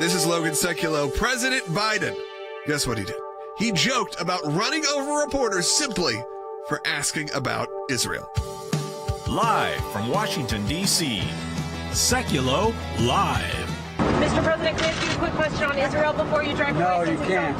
This is Logan Sekulow. President Biden, guess what he did? He joked about running over reporters simply for asking about Israel. Live from Washington, D.C., Sekulow Live. Mr. President, can I ask you a quick question on Israel before you drive away? No, you can't.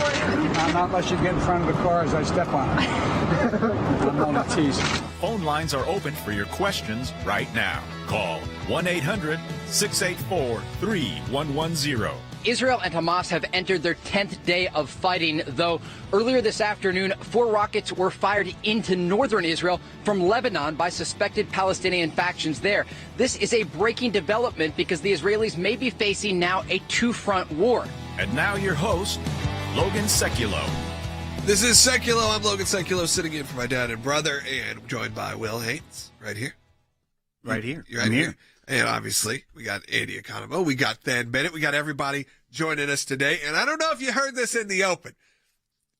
Not unless you get in front of the car as I step on it. I'm only teasing. Phone lines are open for your questions right now. Call 1-800-684-3110. Israel and Hamas have entered their 10th day of fighting, though earlier this afternoon, 4 rockets were fired into northern Israel from Lebanon by suspected Palestinian factions there. This is a breaking development because the Israelis may be facing now a two-front war. And now your host, Logan Sekulow. This is Sekulow. I'm Logan Sekulow, sitting in for my dad and brother, and joined by Will Haynes, right here. Right here. You're right here. And obviously, we got Andy Economo, we got Than Bennett, we got everybody joining us today. And I don't know if you heard this in the open.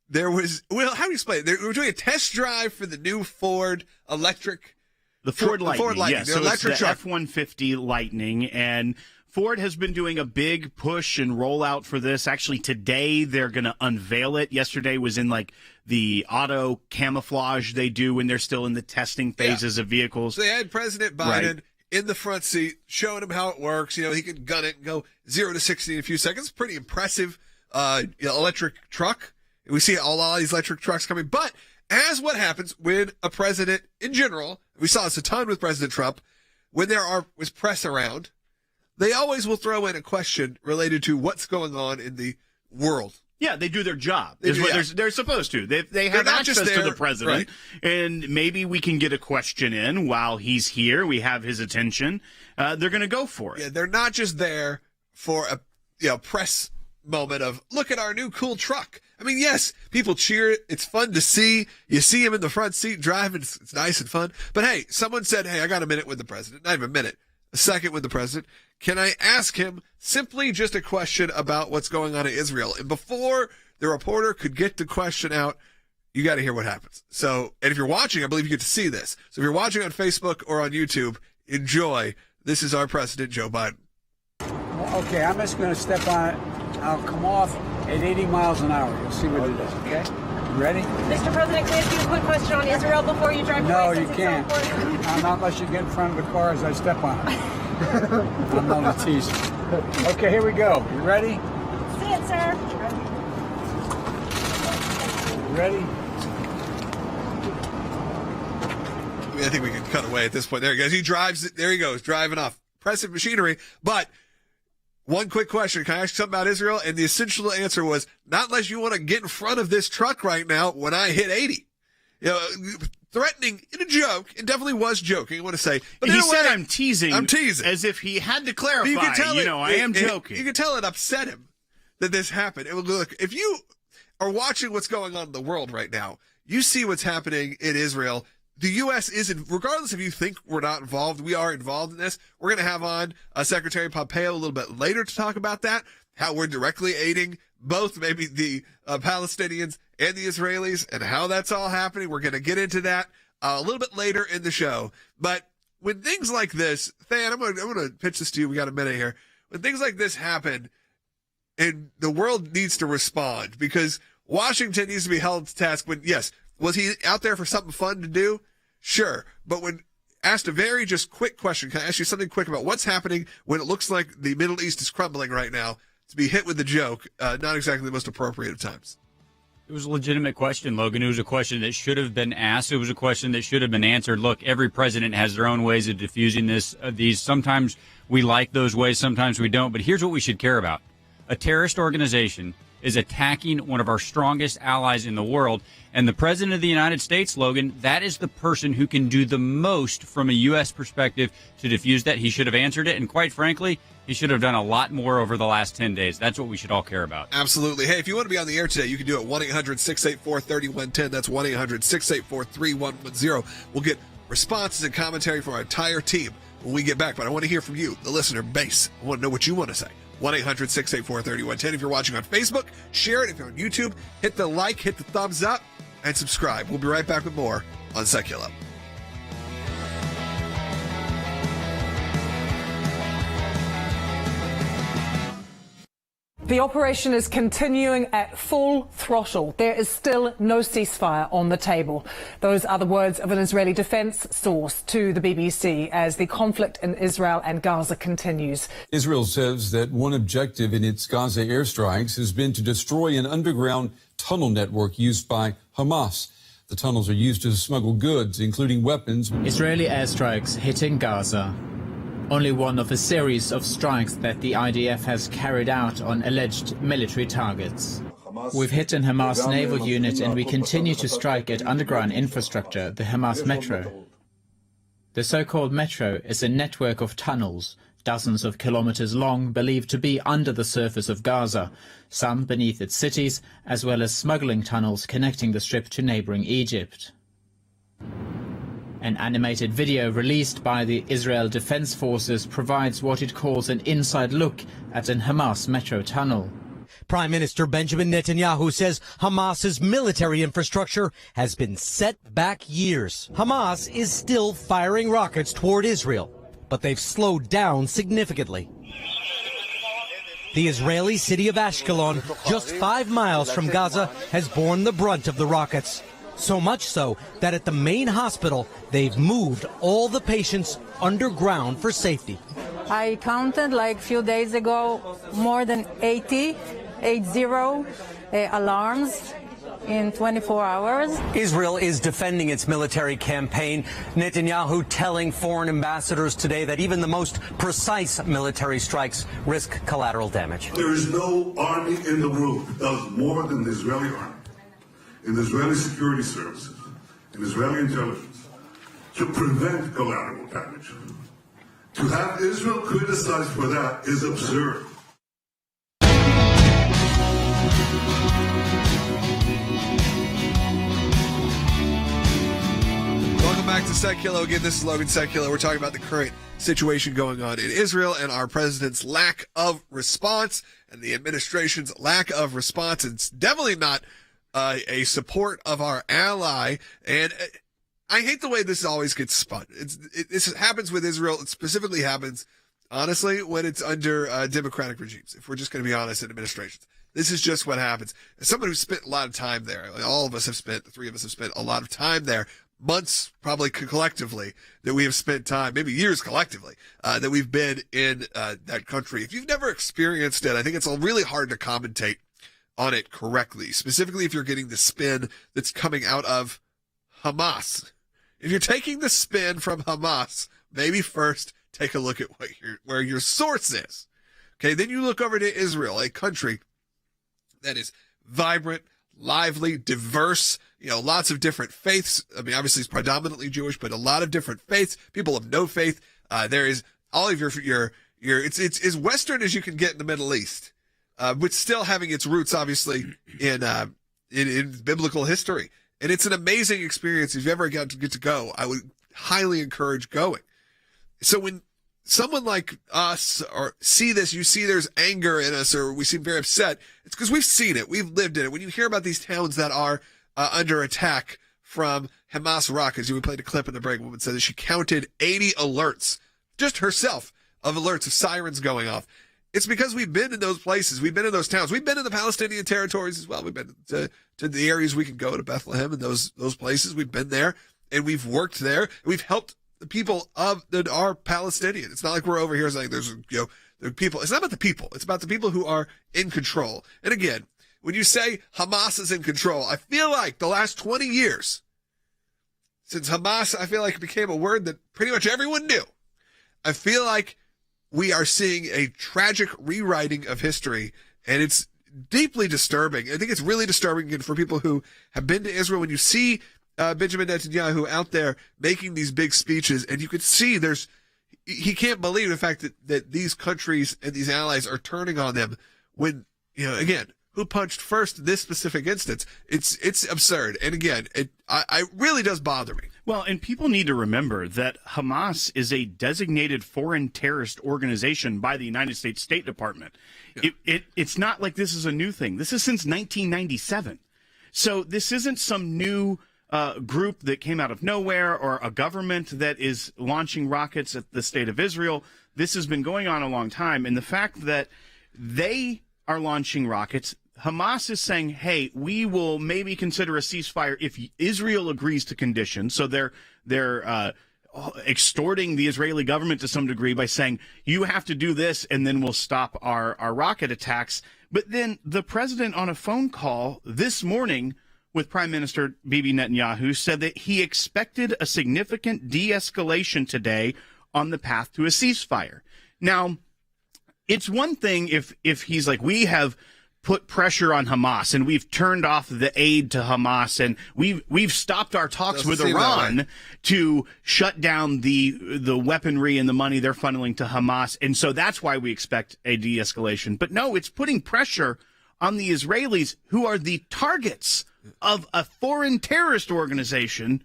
There was, Will, how do you explain it? We were doing a test drive for the new Ford electric. The Ford Lightning, yes, the so electric it's the truck. F-150 Lightning, and Ford has been doing a big push and rollout for this. Actually, today they're going to unveil it. Yesterday was in like the auto camouflage they do when they're still in the testing phases of vehicles. So they had President Biden in the front seat, showing him how it works. You know, he can gun it and go 0 to 60 in a few seconds. Pretty impressive electric truck. And we see a lot of these electric trucks coming. But as what happens when a president in general, we saw this a ton with President Trump, when there was press around, they always will throw in a question related to what's going on in the world. Yeah, they do their job. They're supposed to. They have not just access to there, the president, and maybe we can get a question in while he's here. We have his attention. They're going to go for it. Yeah, they're not just there for a press moment of, look at our new cool truck. I mean, yes, people cheer it. It's fun to see. You see him in the front seat driving. It's nice and fun. But hey, someone said, hey, I got a minute with the president. Not even a minute. A second with the president. Can I ask him simply just a question about what's going on in Israel? And before the reporter could get the question out, you got to hear what happens. So, and if you're watching, I believe you get to see this. So if you're watching on Facebook or on YouTube, enjoy. This is our president, Joe Biden. Okay, I'm just going to step on it. I'll come off at 80 miles an hour. You'll see what it is, okay? You ready? Mr. President, can I ask you a quick question on Israel before you drive away? No, you can't. Not unless you get in front of the car as I step on it. I'm only teasing. Okay, here we go. You ready? See it, sir. You ready? I think we can cut away at this point. There he goes. He drives. There he goes, driving off. Impressive machinery. But one quick question. Can I ask you something about Israel? And the essential answer was, not unless you want to get in front of this truck right now when I hit 80. You know, threatening in a joke. It definitely was joking, I want to say. But he said, I'm teasing. I'm teasing. As if he had to clarify, you can tell I am joking. You can tell it upset him that this happened. It will look, if you are watching what's going on in the world right now, you see what's happening in Israel. The U.S. isn't, regardless if you think we're not involved, we are involved in this. We're going to have on Secretary Pompeo a little bit later to talk about that, how we're directly aiding both maybe the Palestinians and the Israelis and how that's all happening. We're going to get into that a little bit later in the show. But when things like this, Than, I'm going to pitch this to you. We got a minute here. When things like this happen, and the world needs to respond, because Washington needs to be held to task when, yes, was he out there for something fun to do? Sure. But when asked a very just quick question, can I ask you something quick about what's happening when it looks like the Middle East is crumbling right now? To be hit with the joke, not exactly the most appropriate of times. It was a legitimate question, Logan. It was a question that should have been asked. It was a question that should have been answered. Look, every president has their own ways of diffusing these. Sometimes we like those ways, sometimes we don't. But here's what we should care about. A terrorist organization is attacking one of our strongest allies in the world. And the president of the United States, Logan, that is the person who can do the most from a U.S. perspective to diffuse that. He should have answered it. And quite frankly, he should have done a lot more over the last 10 days. That's what we should all care about. Absolutely. Hey, if you want to be on the air today, you can do it 1-800-684-3110. That's 1-800-684-3110. We'll get responses and commentary from our entire team when we get back. But I want to hear from you, the listener base. I want to know what you want to say. 1-800-684-3110. If you're watching on Facebook, share it. If you're on YouTube, hit the like, hit the thumbs up, and subscribe. We'll be right back with more on Sekulow. The operation is continuing at full throttle. There is still no ceasefire on the table. Those are the words of an Israeli defense source to the BBC as the conflict in Israel and Gaza continues. Israel says that one objective in its Gaza airstrikes has been to destroy an underground tunnel network used by Hamas. The tunnels are used to smuggle goods, including weapons. Israeli airstrikes hitting Gaza. Only one of a series of strikes that the IDF has carried out on alleged military targets. We've hit an Hamas naval unit and we continue to strike at underground infrastructure, the Hamas Metro. The so-called Metro is a network of tunnels, dozens of kilometers long, believed to be under the surface of Gaza, some beneath its cities, as well as smuggling tunnels connecting the Strip to neighboring Egypt. An animated video released by the Israel Defense Forces provides what it calls an inside look at an Hamas metro tunnel. Prime Minister Benjamin Netanyahu says Hamas's military infrastructure has been set back years. Hamas is still firing rockets toward Israel, but they've slowed down significantly. The Israeli city of Ashkelon, just 5 miles from Gaza, has borne the brunt of the rockets. So much so that at the main hospital, they've moved all the patients underground for safety. I counted like a few days ago more than 80 alarms in 24 hours. Israel is defending its military campaign. Netanyahu telling foreign ambassadors today that even the most precise military strikes risk collateral damage. There is no army in the world that does more than the Israeli army, in the Israeli security services, in Israeli intelligence, to prevent collateral damage. To have Israel criticized for that is absurd. Welcome back to Sekulow. Again, this is Logan Sekulow. We're talking about the current situation going on in Israel and our president's lack of response and the administration's lack of response. It's definitely not a support of our ally, and I hate the way this always gets spun. This happens with Israel. It specifically happens, honestly, when it's under democratic regimes. If we're just going to be honest, in administrations, this is just what happens. As someone who spent a lot of time there, all of us have spent, the three of us have spent a lot of time there, months probably collectively that we have spent time, maybe years collectively, that we've been in that country. If you've never experienced it, I think it's really hard to commentate on it correctly, specifically if you're getting the spin that's coming out of Hamas. If you're taking the spin from Hamas, maybe first take a look at where your source is. Okay, then you look over to Israel, a country that is vibrant, lively, diverse, lots of different faiths. I mean, obviously it's predominantly Jewish, but a lot of different faiths, people of no faith. There is all of it's as Western as you can get in the Middle East. But still having its roots, obviously, in biblical history. And it's an amazing experience. If you ever get to go, I would highly encourage going. So when someone like us or see this, you see there's anger in us or we seem very upset, it's because we've seen it. We've lived in it. When you hear about these towns that are under attack from Hamas rockets, we played a clip in the break. A woman said that she counted 80 alerts, just herself, of alerts of sirens going off. It's because we've been in those places. We've been in those towns. We've been in the Palestinian territories as well. We've been to the areas we can go to Bethlehem and those places. We've been there and we've worked there. We've helped the people that are Palestinian. It's not like we're over here saying there's the people. It's not about the people. It's about the people who are in control. And again, when you say Hamas is in control, I feel like the last 20 years since Hamas, I feel like it became a word that pretty much everyone knew. I feel like we are seeing a tragic rewriting of history, and it's deeply disturbing. I think it's really disturbing again for people who have been to Israel. When you see Benjamin Netanyahu out there making these big speeches, and you could see he can't believe the fact that these countries and these allies are turning on them when, again, who punched first in this specific instance? It's absurd. And again, it really does bother me. Well, and people need to remember that Hamas is a designated foreign terrorist organization by the United States State Department. Yeah. It's not like this is a new thing. This is since 1997. So this isn't some new group that came out of nowhere or a government that is launching rockets at the state of Israel. This has been going on a long time. And the fact that they are launching rockets. Hamas is saying, hey, we will maybe consider a ceasefire if Israel agrees to conditions. So they're extorting the Israeli government to some degree by saying, you have to do this and then we'll stop our rocket attacks. But then the president on a phone call this morning with Prime Minister Bibi Netanyahu said that he expected a significant de-escalation today on the path to a ceasefire. Now, it's one thing if he's like, we have put pressure on Hamas and we've turned off the aid to Hamas and we've stopped our talks with Iran to shut down the weaponry and the money they're funneling to Hamas. And so that's why we expect a de-escalation. But no, it's putting pressure on the Israelis, who are the targets of a foreign terrorist organization,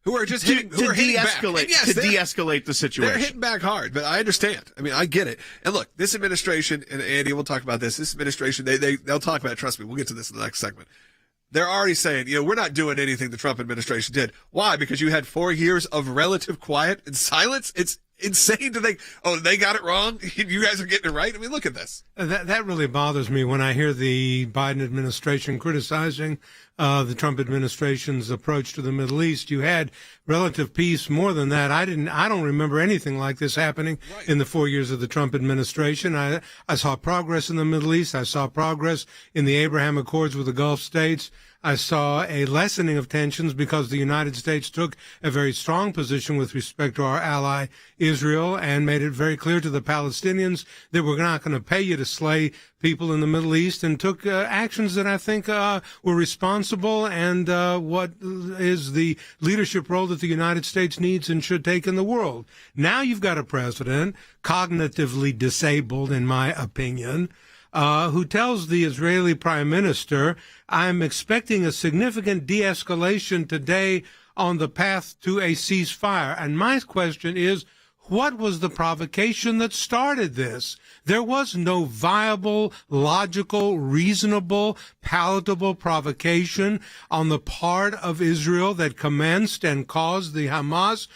who are just hitting, who are de-escalate, yes, to de-escalate the situation. They're hitting back hard, but I understand. I mean, I get it. And look, this administration, and Andy, we'll talk about this. This administration, they'll talk about it. Trust me, we'll get to this in the next segment. They're already saying, we're not doing anything the Trump administration did. Why? Because you had 4 years of relative quiet and silence. It's insane to think, oh, they got it wrong. You guys are getting it right. I mean, look at this. That really bothers me when I hear the Biden administration criticizing the Trump administration's approach to the Middle East. You had relative peace. More than that, I don't remember anything like this happening in the 4 years of the Trump administration. I saw progress in the Middle East. I saw progress in the Abraham Accords with the Gulf states. I saw a lessening of tensions because the United States took a very strong position with respect to our ally Israel and made it very clear to the Palestinians that we're not going to pay you to slay people in the Middle East, and took actions that I think were responsible and what is the leadership role that the United States needs and should take in the world. Now you've got a president, cognitively disabled in my opinion, who tells the Israeli prime minister, I'm expecting a significant de-escalation today on the path to a ceasefire. And my question is, what was the provocation that started this? There was no viable, logical, reasonable, palatable provocation on the part of Israel that commenced and caused the Hamas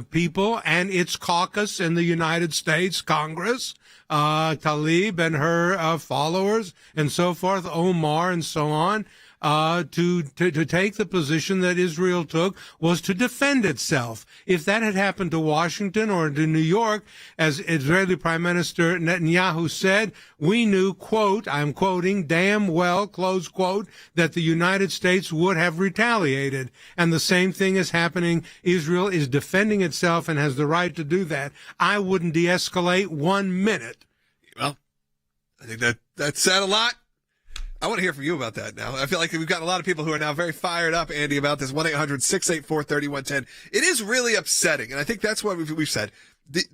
people and its caucus in the United States Congress, Tlaib and her followers and so forth, Omar and so on, to take the position that Israel took was to defend itself. If that had happened to Washington or to New York, as Israeli Prime Minister Netanyahu said, we knew, quote, I'm quoting, damn well, close quote, that the United States would have retaliated. And the same thing is happening. Israel is defending itself and has the right to do that. I wouldn't de-escalate 1 minute. Well, I think that said a lot. I want to hear from you about that now. I feel like we've got a lot of people who are now very fired up, Andy, about this 1-800-684-3110. It is really upsetting, and I think that's what we've said.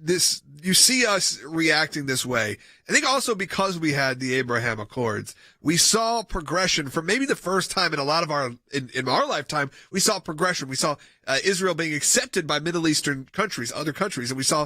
This, you see us reacting this way. I think also because we had the Abraham Accords, we saw progression for maybe the first time in a lot of in our lifetime. We saw progression. We saw Israel being accepted by Middle Eastern countries, other countries, and we saw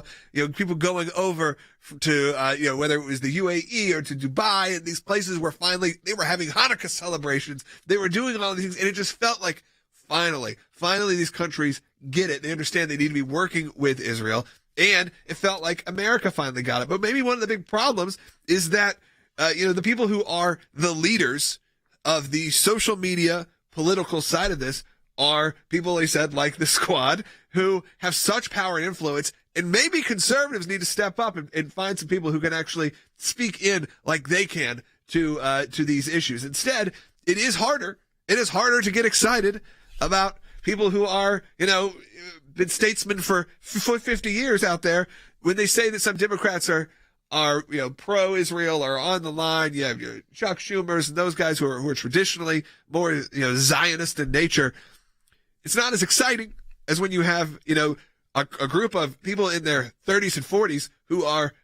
people going over to whether it was the UAE or to Dubai and these places where finally they were having Hanukkah celebrations. They were doing all these things, and it just felt like finally these countries get it. They understand they need to be working with Israel. And it felt like America finally got it. But maybe one of the big problems is that, the people who are the leaders of the social media political side of this are people, they said, like the Squad, who have such power and influence. And maybe conservatives need to step up and find some people who can actually speak in like they can to these issues. Instead, it is harder. It is harder to get excited about people who are, been statesmen for 50 years out there. When they say that some Democrats are pro-Israel or on the line, you have your Chuck Schumers and those guys who are traditionally more, Zionist in nature. It's not as exciting as when you have, a group of people in their 30s and 40s who are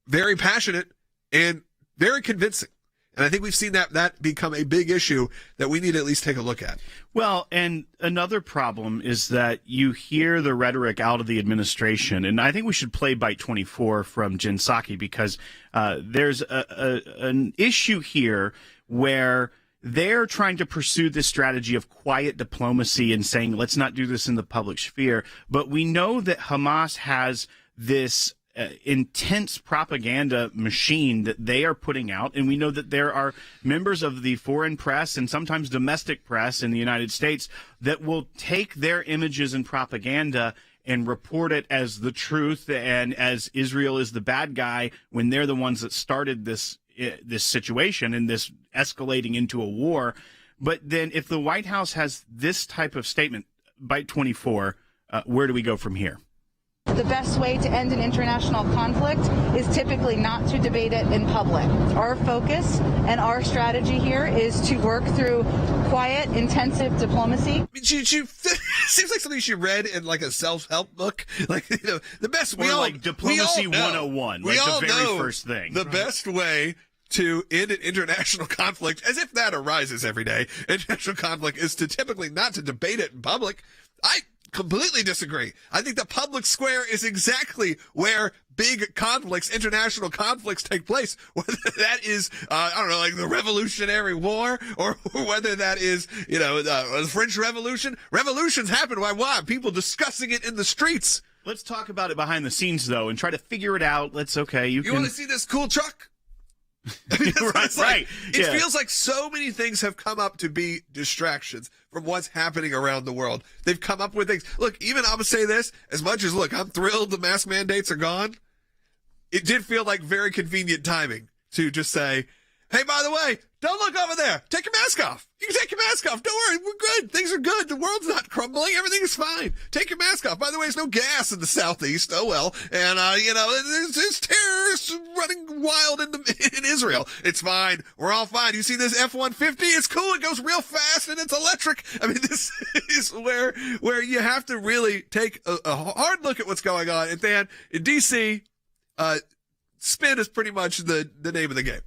very passionate and very convincing. And I think we've seen that become a big issue that we need to at least take a look at. Well, and another problem is that you hear the rhetoric out of the administration, and I think we should play Bite 24 from Jen Psaki because there's an issue here where they're trying to pursue this strategy of quiet diplomacy and saying, let's not do this in the public sphere. But we know that Hamas has this intense propaganda machine that they are putting out. And we know that there are members of the foreign press and sometimes domestic press in the United States that will take their images and propaganda and report it as the truth and as Israel is the bad guy when they're the ones that started this situation and this escalating into a war. But then if the White House has this type of statement, Bite 24, where do we go from here? The best way to end an international conflict is typically not to debate it in public. Our focus and our strategy here is to work through quiet, intensive diplomacy. Seems like something she read in like a self-help book. Like, you know, the best or like Diplomacy 101, like the very first thing. The best way to end an international conflict, as if that arises every day, international conflict is to typically not to debate it in public. I completely disagree. I think the public square is exactly where big conflicts, international conflicts take place. Whether that is, I don't know, like the Revolutionary War, or whether that is, you know, the French Revolution. Revolutions happen by what? People discussing it in the streets. Let's talk about it behind the scenes, though, and try to figure it out. You want to see this cool truck? I mean, right. It feels like so many things have come up to be distractions from what's happening around the world. They've come up with things. Look, even I'm going to say this, as much as, look, I'm thrilled the mask mandates are gone. It did feel like very convenient timing to just say, hey, by the way, don't look over there. Take your mask off. You can take your mask off. Don't worry. We're good. Things are good. The world's not crumbling. Everything is fine. Take your mask off. By the way, there's no gas in the southeast. Oh, well. And, you know, there's terrorists running wild in Israel. It's fine. We're all fine. You see this F-150? It's cool. It goes real fast and it's electric. I mean, this is where you have to really take a hard look at what's going on. And then in D.C., spin is pretty much the name of the game.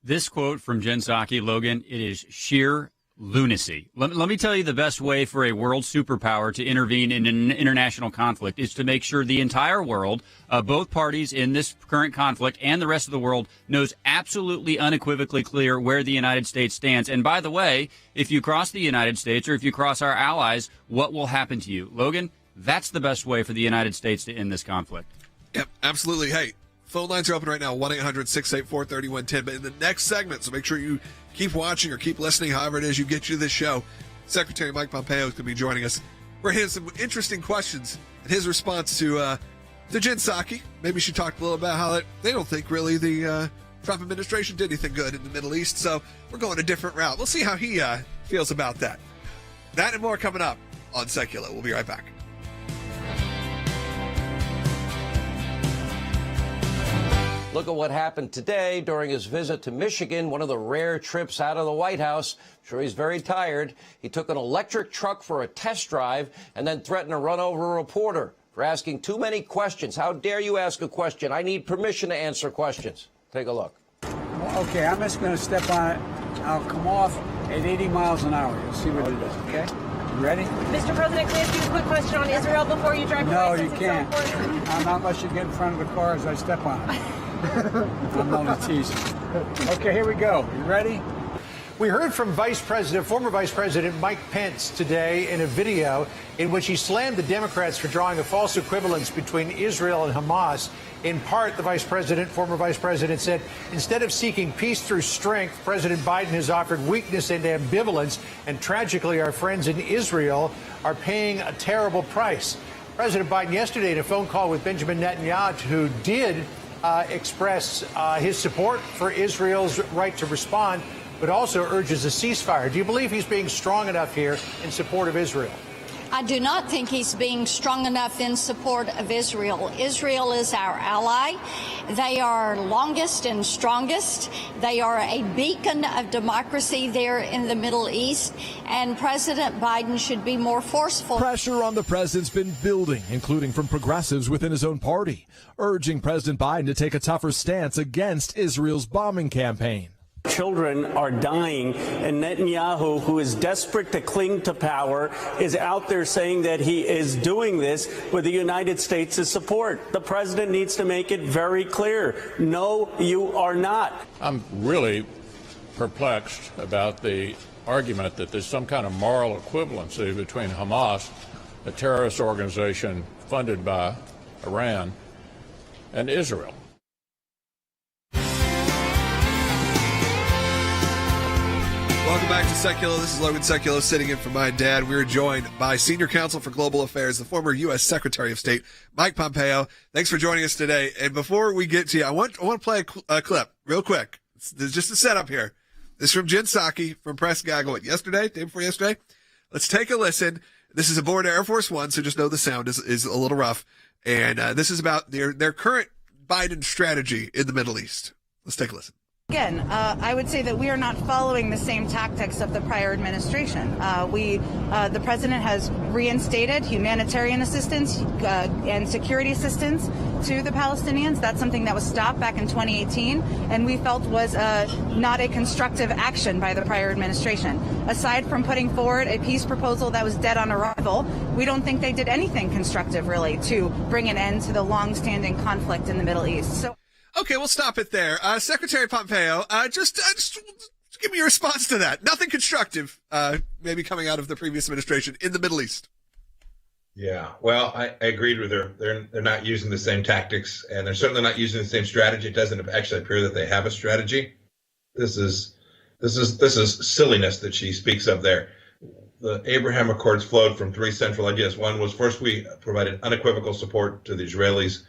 This quote from Jen Psaki, Logan, it is sheer lunacy. Let me tell you, the best way for a world superpower to intervene in an international conflict is to make sure the entire world, both parties in this current conflict and the rest of the world, knows absolutely unequivocally clear where the United States stands. And by the way, if you cross the United States or if you cross our allies, what will happen to you? Logan, that's the best way for the United States to end this conflict. Yep, absolutely. Hey, phone lines are open right now, 1-800-684-3110. But in the next segment, so make sure you keep watching or keep listening, however it is you get to this show, Secretary Mike Pompeo is going to be joining us. We're hearing some interesting questions and his response to Jen Psaki. Maybe she talked a little about how they don't think really the Trump administration did anything good in the Middle East, so we're going a different route. We'll see how he feels about that. That and more coming up on Sekulow. We'll be right back. Look at what happened today during his visit to Michigan, one of the rare trips out of the White House. I'm sure he's very tired. He took an electric truck for a test drive and then threatened to run over a reporter for asking too many questions. How dare you ask a question? I need permission to answer questions. Take a look. Okay, I'm just going to step on it. I'll come off at 80 miles an hour. You'll see what it is, okay? You ready? Mr. President, can I ask you a quick question on Israel before you drive away? No, you can't. Not unless you get in front of the car as I step on it. I'm only teasing. Okay, here we go. You ready? We heard from former Vice President Mike Pence today in a video in which he slammed the Democrats for drawing a false equivalence between Israel and Hamas. In part, the former vice president said, instead of seeking peace through strength, President Biden has offered weakness and ambivalence, and tragically, our friends in Israel are paying a terrible price. President Biden yesterday in a phone call with Benjamin Netanyahu, who did express his support for Israel's right to respond, but also urges a ceasefire. Do you believe he's being strong enough here in support of Israel? I do not think he's being strong enough in support of Israel. Israel is our ally. They are longest and strongest. They are a beacon of democracy there in the Middle East, and President Biden should be more forceful. Pressure on the president's been building, including from progressives within his own party, urging President Biden to take a tougher stance against Israel's bombing campaign. Children are dying, and Netanyahu, who is desperate to cling to power, is out there saying that he is doing this with the United States' support. The president needs to make it very clear. No, you are not. I'm really perplexed about the argument that there's some kind of moral equivalency between Hamas, a terrorist organization funded by Iran, and Israel. Welcome back to Sekulow. This is Logan Sekulow sitting in for my dad. We're joined by Senior Counsel for Global Affairs, the former U.S. Secretary of State, Mike Pompeo. Thanks for joining us today. And before we get to you, I want to play a clip real quick. There's just a setup here. This is from Jen Psaki from Press Gaggle yesterday, day before yesterday. Let's take a listen. This is aboard Air Force One, so just know the sound is a little rough. And this is about their current Biden strategy in the Middle East. Let's take a listen. Again, I would say that we are not following the same tactics of the prior administration. The president has reinstated humanitarian assistance and security assistance to the Palestinians. That's something that was stopped back in 2018, and we felt was not a constructive action by the prior administration. Aside from putting forward a peace proposal that was dead on arrival, we don't think they did anything constructive, really, to bring an end to the long-standing conflict in the Middle East. Okay, we'll stop it there. Secretary Pompeo, just give me your response to that. Nothing constructive, maybe coming out of the previous administration in the Middle East. Yeah, well, I agreed with her. They're not using the same tactics, and they're certainly not using the same strategy. It doesn't actually appear that they have a strategy. This is silliness that she speaks of there. The Abraham Accords flowed from three central ideas. One was, first, we provided unequivocal support to the Israelis.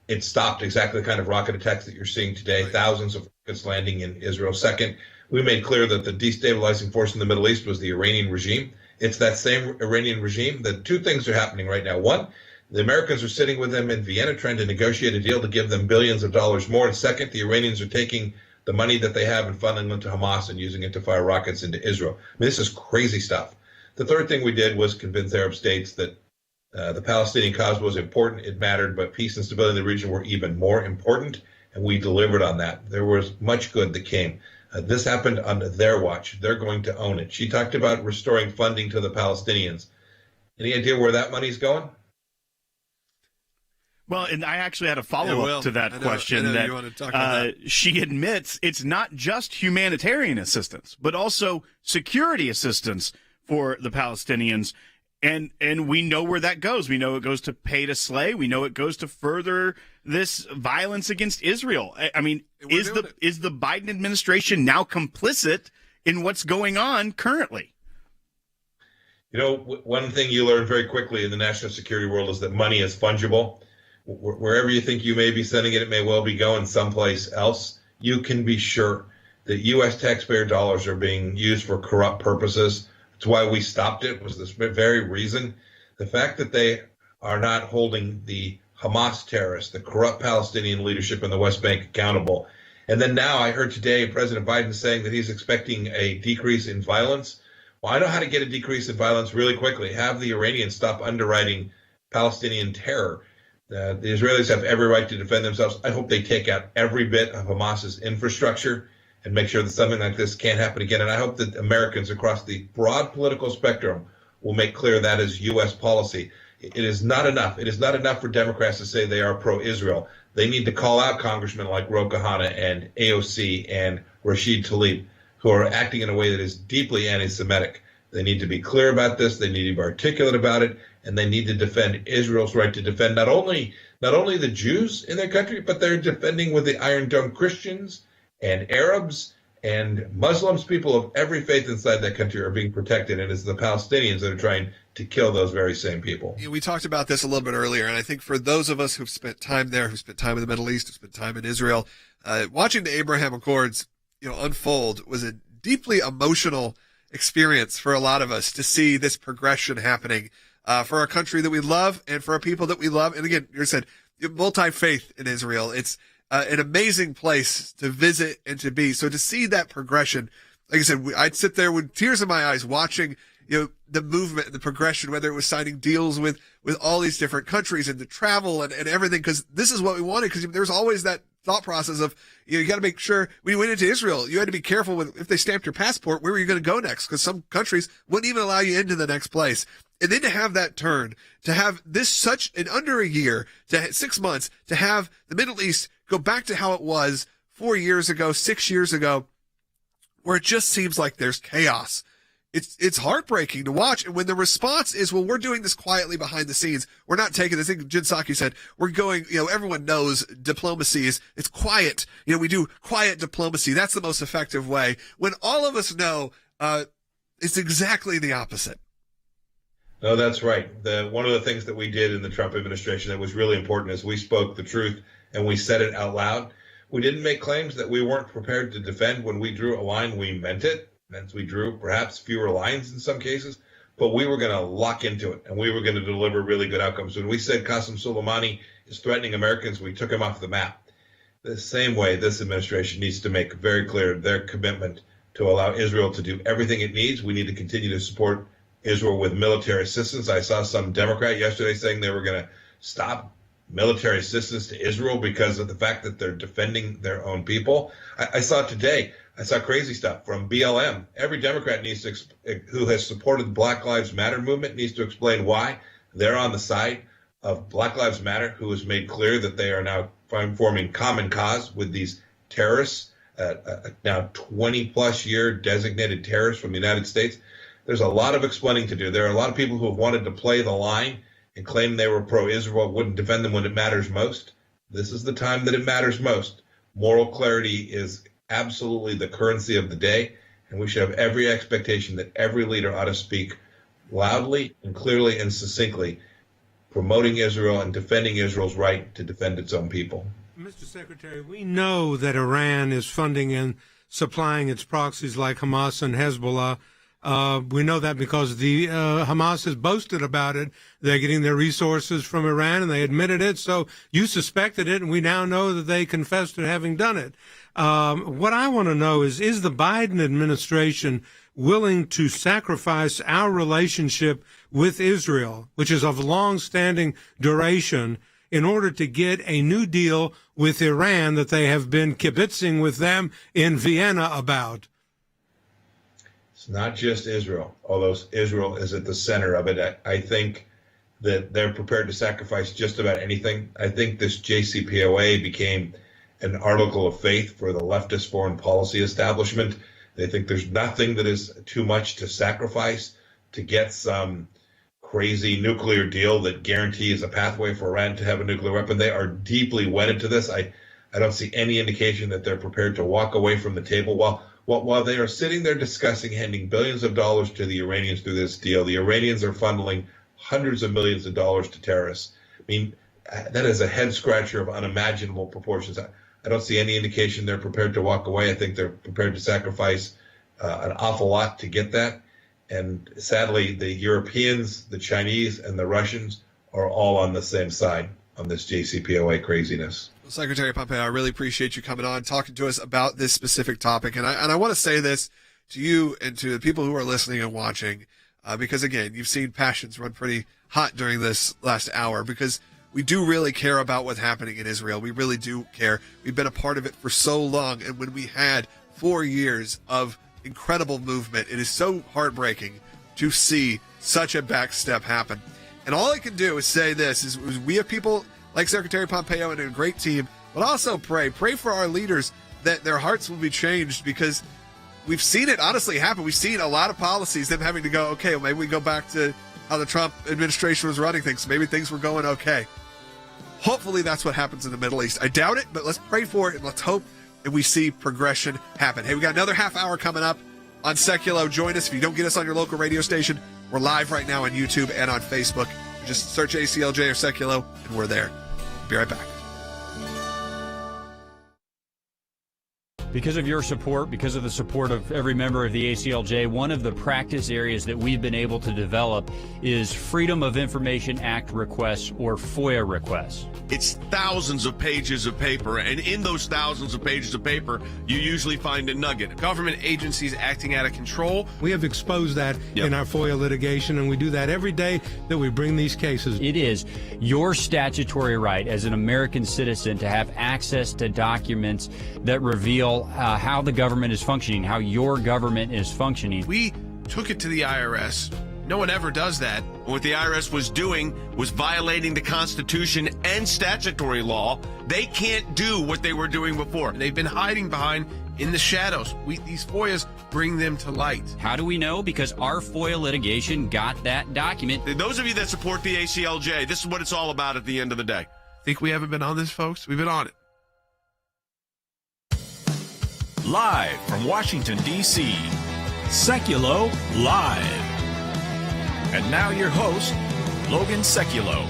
It stopped exactly the kind of rocket attacks that you're seeing today, thousands of rockets landing in Israel. Second, we made clear that the destabilizing force in the Middle East was the Iranian regime. It's that same Iranian regime. The two things are happening right now. One, the Americans are sitting with them in Vienna trying to negotiate a deal to give them billions of dollars more. And second, the Iranians are taking the money that they have and funneling them to Hamas and using it to fire rockets into Israel. I mean, this is crazy stuff. The third thing we did was convince Arab states that the Palestinian cause was important, it mattered, but peace and stability in the region were even more important, and we delivered on that. There was much good that came. This happened on their watch. They're going to own it. She talked about restoring funding to the Palestinians. Any idea where that money's going? Well, and I actually had a follow-up to that question. I know you want to talk about that. She admits it's not just humanitarian assistance, but also security assistance for the Palestinians. And we know where that goes. We know it goes to pay to slay. We know it goes to further this violence against Israel. I mean, is the Biden administration now complicit in what's going on currently? You know, one thing you learn very quickly in the national security world is that money is fungible. Wherever you think you may be sending it, it may well be going someplace else. You can be sure that U.S. taxpayer dollars are being used for corrupt purposes. That's why we stopped it, was this very reason. The fact that they are not holding the Hamas terrorists, the corrupt Palestinian leadership in the West Bank accountable. And then now I heard today President Biden saying that he's expecting a decrease in violence. Well, I know how to get a decrease in violence really quickly. Have the Iranians stop underwriting Palestinian terror. The Israelis have every right to defend themselves. I hope they take out every bit of Hamas's infrastructure and make sure that something like this can't happen again. And I hope that Americans across the broad political spectrum will make clear that is U.S. policy. It is not enough. It is not enough for Democrats to say they are pro-Israel. They need to call out congressmen like Ro Khanna and AOC and Rashid Tlaib, who are acting in a way that is deeply anti-Semitic. They need to be clear about this. They need to be articulate about it, and they need to defend Israel's right to defend not only the Jews in their country, but they're defending with the Iron Dome Christians and Arabs and Muslims. People of every faith inside that country are being protected, and it's the Palestinians that are trying to kill those very same people. We talked about this a little bit earlier, and I think for those of us who've spent time there, who've spent time in the Middle East, who've spent time in Israel, watching the Abraham Accords, unfold was a deeply emotional experience for a lot of us to see this progression happening for a country that we love and for a people that we love. And again, you said multi-faith in Israel. It's an amazing place to visit and to be. So to see that progression, like I said, I'd sit there with tears in my eyes watching, the movement and the progression, whether it was signing deals with all these different countries and the travel and everything, because this is what we wanted. Because there's always that thought process of, you got to make sure when you went into Israel, you had to be careful with if they stamped your passport, where were you going to go next? Because some countries wouldn't even allow you into the next place. And then to have that turn, to have this such in under a year, to 6 months, to have the Middle East go back to how it was 4 years ago, 6 years ago, where it just seems like there's chaos it's heartbreaking to watch. And when the response is, well, we're doing this quietly behind the scenes. We're not taking this thing. Jen Psaki said, we're going, everyone knows diplomacy it's quiet. We do quiet diplomacy. That's the most effective way. When all of us know, it's exactly the opposite. No, that's right. One of the things that we did in the Trump administration that was really important is we spoke the truth and we said it out loud. We didn't make claims that we weren't prepared to defend. When we drew a line, we meant it. And we drew perhaps fewer lines in some cases, but we were going to lock into it and we were going to deliver really good outcomes. When we said Qasem Soleimani is threatening Americans, we took him off the map. The same way this administration needs to make very clear their commitment to allow Israel to do everything it needs. We need to continue to support Israel with military assistance. I saw some Democrat yesterday saying they were going to stop military assistance to Israel because of the fact that they're defending their own people. I saw crazy stuff from BLM. Every Democrat who has supported the Black Lives Matter movement needs to explain why they're on the side of Black Lives Matter, who has made clear that they are now forming common cause with these terrorists, now 20-plus year designated terrorists from the United States. There's a lot of explaining to do. There are a lot of people who have wanted to play the line and claim they were pro-Israel, wouldn't defend them when it matters most. This is the time that it matters most. Moral clarity is absolutely the currency of the day, and we should have every expectation that every leader ought to speak loudly and clearly and succinctly, promoting Israel and defending Israel's right to defend its own people. Mr. Secretary, we know that Iran is funding and supplying its proxies like Hamas and Hezbollah. We know that because the Hamas has boasted about it. They're getting their resources from Iran, and they admitted it. So you suspected it, and we now know that they confessed to having done it. What I want to know is the Biden administration willing to sacrifice our relationship with Israel, which is of long-standing duration, in order to get a new deal with Iran that they have been kibitzing with them in Vienna about? It's not just Israel, although Israel is at the center of it. I think that they're prepared to sacrifice just about anything. I think this JCPOA became an article of faith for the leftist foreign policy establishment. They think there's nothing that is too much to sacrifice to get some crazy nuclear deal that guarantees a pathway for Iran to have a nuclear weapon. They are deeply wedded to this. I don't see any indication that they're prepared to walk away from the table. While they are sitting there discussing handing billions of dollars to the Iranians through this deal, the Iranians are funneling hundreds of millions of dollars to terrorists. I mean, that is a head scratcher of unimaginable proportions. I don't see any indication they're prepared to walk away. I think they're prepared to sacrifice an awful lot to get that. And sadly, the Europeans, the Chinese, and the Russians are all on the same side on this JCPOA craziness. Well, Secretary Pompeo, I really appreciate you coming on, talking to us about this specific topic. And I want to say this to you and to the people who are listening and watching, because, again, you've seen passions run pretty hot during this last hour, because we do really care about what's happening in Israel. We really do care. We've been a part of it for so long. And when we had 4 years of incredible movement, it is so heartbreaking to see such a backstep happen. And all I can do is say this, is we have people like Secretary Pompeo and a great team, but also pray for our leaders that their hearts will be changed, because we've seen it honestly happen. We've seen a lot of policies, them having to go, okay, well, maybe we go back to how the Trump administration was running things. Maybe things were going okay. Hopefully that's what happens in the Middle East. I doubt it, but let's pray for it and let's hope that we see progression happen. Hey, we got another half hour coming up on Sekulow. Join us. If you don't get us on your local radio station, we're live right now on YouTube and on Facebook. Just search ACLJ or Sekulow, and we're there. Be right back. Because of your support, because of the support of every member of the ACLJ, one of the practice areas that we've been able to develop is Freedom of Information Act requests, or FOIA requests. It's thousands of pages of paper, and in those thousands of pages of paper, you usually find a nugget. Government agencies acting out of control. We have exposed that in our FOIA litigation, and we do that every day that we bring these cases. It is your statutory right as an American citizen to have access to documents that reveal how the government is functioning, how your government is functioning. We took it to the IRS. No one ever does that. What the IRS was doing was violating the Constitution and statutory law. They can't do what they were doing before. They've been hiding behind in the shadows. These FOIAs bring them to light. How do we know? Because our FOIA litigation got that document. Those of you that support the ACLJ, this is what it's all about at the end of the day. Think we haven't been on this, folks? We've been on it. Live from Washington, D.C., Sekulow Live. And now your host, Logan Sekulow.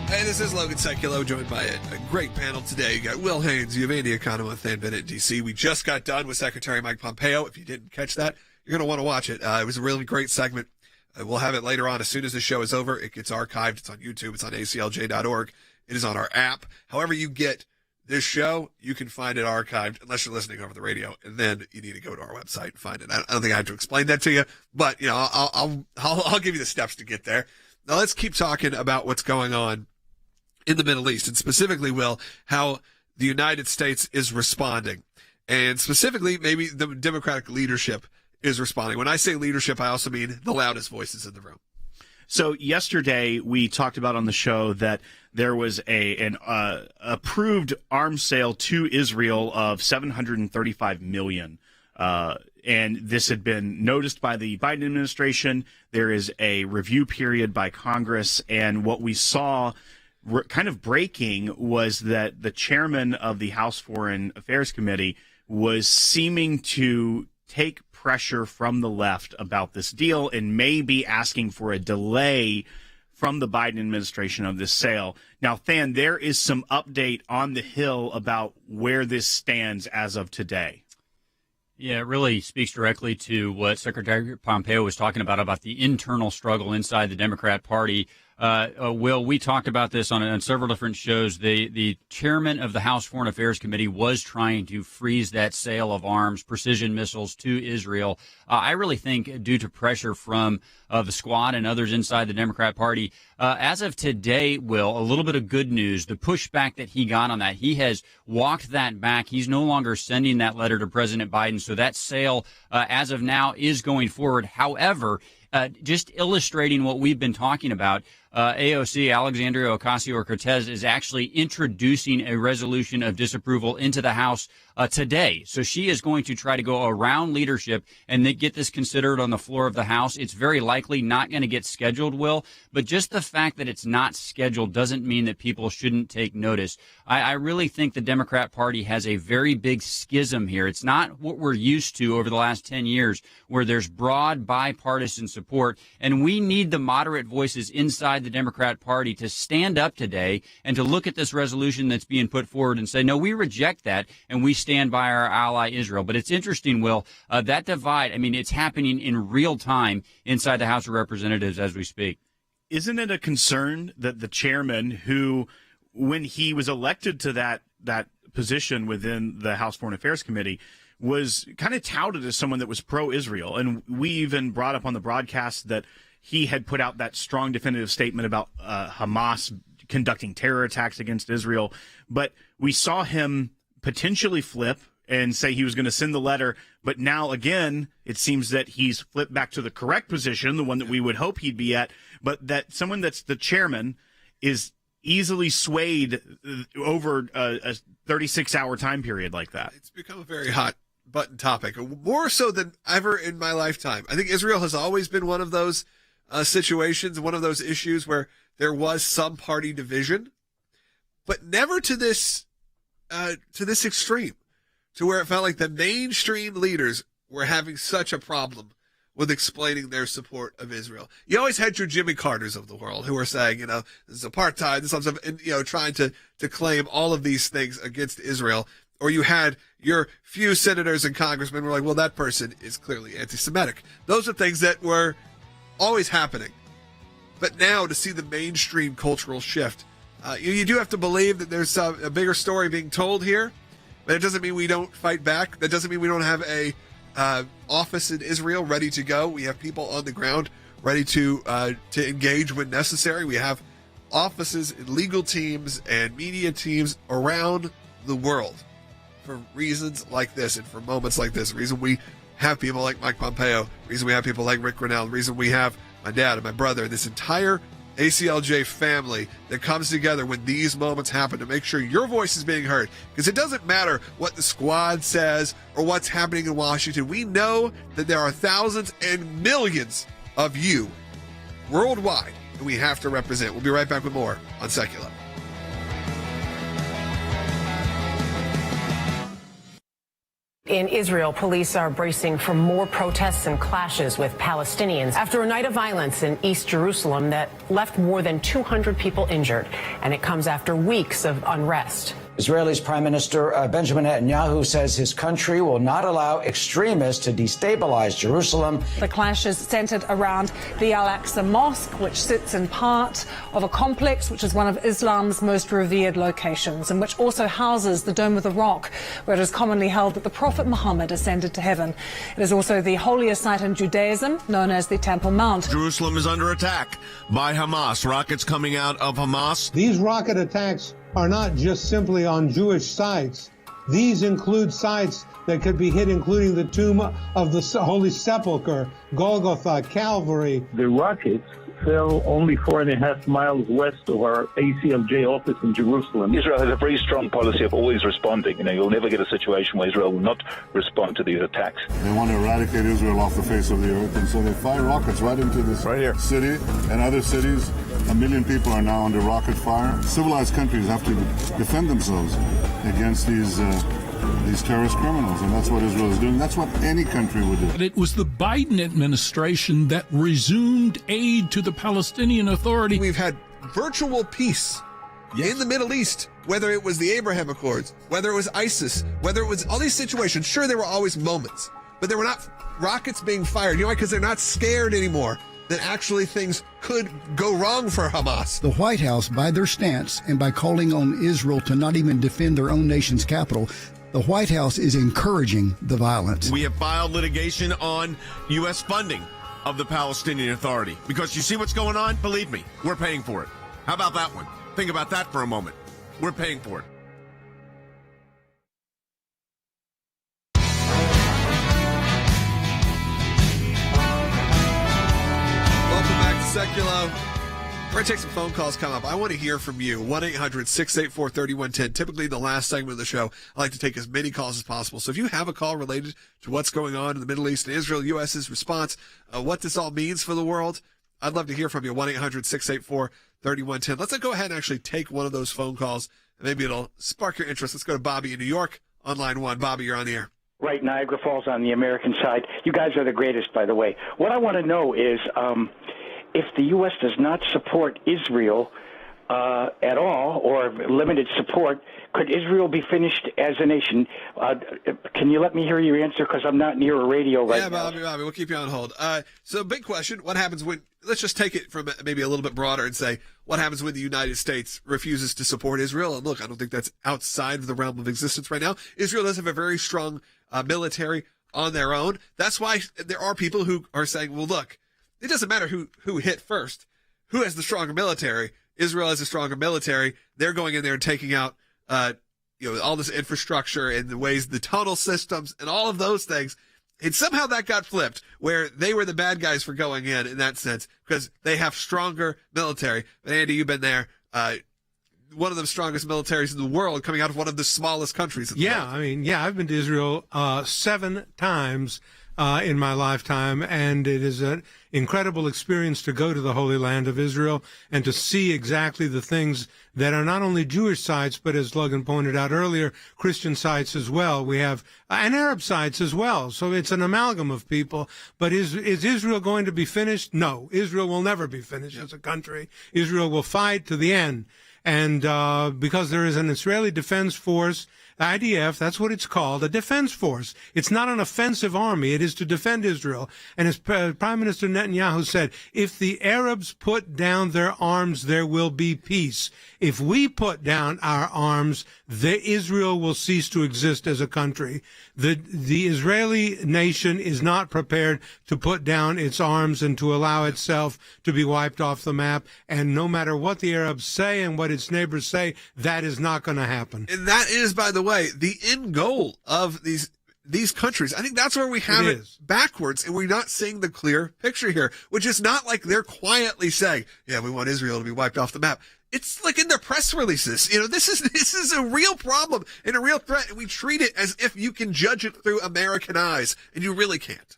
Hey, this is Logan Sekulow, joined by a great panel today. You got Will Haynes, you have Andy Economou, Than Bennett in D.C. We just got done with Secretary Mike Pompeo. If you didn't catch that, you're going to want to watch it. It was a really great segment. We'll have it later on. As soon as the show is over, it gets archived. It's on YouTube. It's on ACLJ.org. It is on our app. However you get this show, you can find it archived, unless you're listening over the radio, and then you need to go to our website and find it. I don't think I have to explain that to you, but I'll give you the steps to get there. Now let's keep talking about what's going on in the Middle East, and specifically, Will, how the United States is responding, and specifically maybe the Democratic leadership is responding. When I say leadership, I also mean the loudest voices in the room. So yesterday we talked about on the show that there was an approved arms sale to Israel of $735 million. And this had been noticed by the Biden administration. There is a review period by Congress. And what we saw kind of breaking was that the chairman of the House Foreign Affairs Committee was seeming to take pressure from the left about this deal and may be asking for a delay from the Biden administration of this sale. Now, Than, there is some update on the Hill about where this stands as of today. Yeah, it really speaks directly to what Secretary Pompeo was talking about the internal struggle inside the Democrat Party. Will, we talked about this on several different shows. The chairman of the House Foreign Affairs Committee was trying to freeze that sale of arms, precision missiles to Israel. I really think due to pressure from the squad and others inside the Democrat Party. As of today, Will, a little bit of good news. The pushback that he got on that, he has walked that back. He's no longer sending that letter to President Biden. So that sale, as of now, is going forward. However, just illustrating what we've been talking about, AOC, Alexandria Ocasio-Cortez, is actually introducing a resolution of disapproval into the House today. So she is going to try to go around leadership and then get this considered on the floor of the House. It's very likely not going to get scheduled, Will, but just the fact that it's not scheduled doesn't mean that people shouldn't take notice. I really think the Democrat Party has a very big schism here. It's not what we're used to over the last 10 years, where there's broad bipartisan support, and we need the moderate voices inside the Democrat Party to stand up today and to look at this resolution that's being put forward and say, no, we reject that, and we stand by our ally Israel. But it's interesting, Will, that divide, I mean, it's happening in real time inside the House of Representatives as we speak. Isn't it a concern that the chairman, who, when he was elected to that position within the House Foreign Affairs Committee, was kind of touted as someone that was pro-Israel? And we even brought up on the broadcast that he had put out that strong definitive statement about Hamas conducting terror attacks against Israel. But we saw him potentially flip and say he was going to send the letter. But now, again, it seems that he's flipped back to the correct position, the one that we would hope he'd be at, but that someone that's the chairman is easily swayed over a 36-hour time period like that. It's become a very hot button topic, more so than ever in my lifetime. I think Israel has always been one of those situations, one of those issues where there was some party division, but never to this extreme, to where it felt like the mainstream leaders were having such a problem with explaining their support of Israel. You always had your Jimmy Carters of the world who were saying, this is apartheid, this stuff, and trying to claim all of these things against Israel. Or you had your few senators and congressmen who were like, well, that person is clearly anti-Semitic. Those are things that were always happening. But now to see the mainstream cultural shift, you do have to believe that there's a bigger story being told here, but it doesn't mean we don't fight back. That doesn't mean we don't have a office in Israel ready to go. We have people on the ground ready to engage when necessary. We have offices and legal teams and media teams around the world for reasons like this and for moments like this. The reason we have people like Mike Pompeo, the reason we have people like Rick Grinnell, the reason we have my dad and my brother, this entire ACLJ family that comes together when these moments happen to make sure your voice is being heard. Because it doesn't matter what the squad says or what's happening in Washington. We know that there are thousands and millions of you worldwide, and we have to represent. We'll be right back with more on Sekulow. In Israel, police are bracing for more protests and clashes with Palestinians after a night of violence in East Jerusalem that left more than 200 people injured. And it comes after weeks of unrest. Israel's Prime Minister Benjamin Netanyahu says his country will not allow extremists to destabilize Jerusalem. The clash is centered around the Al-Aqsa Mosque, which sits in part of a complex which is one of Islam's most revered locations, and which also houses the Dome of the Rock, where it is commonly held that the Prophet Muhammad ascended to heaven. It is also the holiest site in Judaism, known as the Temple Mount. Jerusalem is under attack by Hamas. Rockets coming out of Hamas. These rocket attacks are not just simply on Jewish sites. These include sites that could be hit, including the tomb of the Holy Sepulchre, Golgotha, Calvary. The rockets fell only 4.5 miles west of our ACLJ office in Jerusalem. Israel has a very strong policy of always responding. You'll never get a situation where Israel will not respond to these attacks. They want to eradicate Israel off the face of the earth, and so they fire rockets right into this city and other cities. 1 million people are now under rocket fire. Civilized countries have to defend themselves against these terrorist criminals, and that's what Israel is doing. That's what any country would do. It was the Biden administration that resumed aid to the Palestinian Authority. We've had virtual peace in the Middle East, whether it was the Abraham Accords, whether it was ISIS, whether it was all these situations. Sure, there were always moments, but there were not rockets being fired. You know why? Because they're not scared anymore that actually things could go wrong for Hamas. The White House, by their stance and by calling on Israel to not even defend their own nation's capital, the White House is encouraging the violence. We have filed litigation on U.S. funding of the Palestinian Authority. Because you see what's going on? Believe me, we're paying for it. How about that one? Think about that for a moment. We're paying for it. Welcome back to Sekulow. We're going to take some phone calls coming up. I want to hear from you. 1-800-684-3110. Typically, the last segment of the show, I like to take as many calls as possible. So if you have a call related to what's going on in the Middle East and Israel, U.S.'s response, what this all means for the world, I'd love to hear from you. 1-800-684-3110. Let's go ahead and actually take one of those phone calls, and maybe it'll spark your interest. Let's go to Bobby in New York on line 1. Bobby, you're on the air. Right, Niagara Falls on the American side. You guys are the greatest, by the way. What I want to know is if the U.S. does not support Israel at all, or limited support, could Israel be finished as a nation? Can you let me hear your answer? Because I'm not near a radio right now. Yeah, Bobby, we'll keep you on hold. So big question, what happens when, let's just take it from maybe a little bit broader and say, what happens when the United States refuses to support Israel? And look, I don't think that's outside of the realm of existence right now. Israel does have a very strong military on their own. That's why there are people who are saying, well, look, it doesn't matter who hit first, who has the stronger military. Israel has a stronger military. They're going in there and taking out, all this infrastructure and the ways, the tunnel systems and all of those things. And somehow that got flipped where they were the bad guys for going in that sense, because they have stronger military. But Andy, you've been there. One of the strongest militaries in the world coming out of one of the smallest countries in the world. I've been to Israel 7 times in my lifetime, and it is an incredible experience to go to the Holy Land of Israel and to see exactly the things that are not only Jewish sites, but as Logan pointed out earlier, Christian sites as well. We have and Arab sites as well. So it's an amalgam of people. But is Israel going to be finished? No, Israel will never be finished as a country. Israel will fight to the end. And because there is an Israeli Defense Force, IDF, that's what it's called, a defense force. It's not an offensive army. It is to defend Israel. And as Prime Minister Netanyahu said, if the Arabs put down their arms, there will be peace. If we put down our arms, Israel will cease to exist as a country. The Israeli nation is not prepared to put down its arms and to allow itself to be wiped off the map. And no matter what the Arabs say and what its neighbors say, that is not going to happen. And that is, by the way, the end goal of these these countries. I think that's where we have it backwards, and we're not seeing the clear picture here, which is not like they're quietly saying, yeah, we want Israel to be wiped off the map. It's like in their press releases. You know, this is a real problem and a real threat, and we treat it as if you can judge it through American eyes, and you really can't.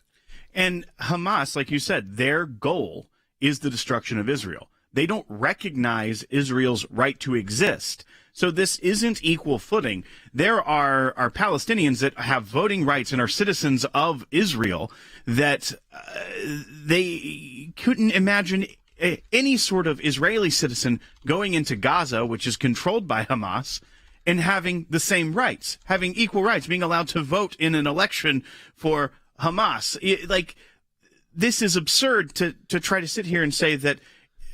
And Hamas, like you said, their goal is the destruction of Israel. They don't recognize Israel's right to exist. So this isn't equal footing. There are Palestinians that have voting rights and are citizens of Israel that they couldn't imagine any sort of Israeli citizen going into Gaza, which is controlled by Hamas, and having the same rights, having equal rights, being allowed to vote in an election for Hamas. This is absurd to try to sit here and say that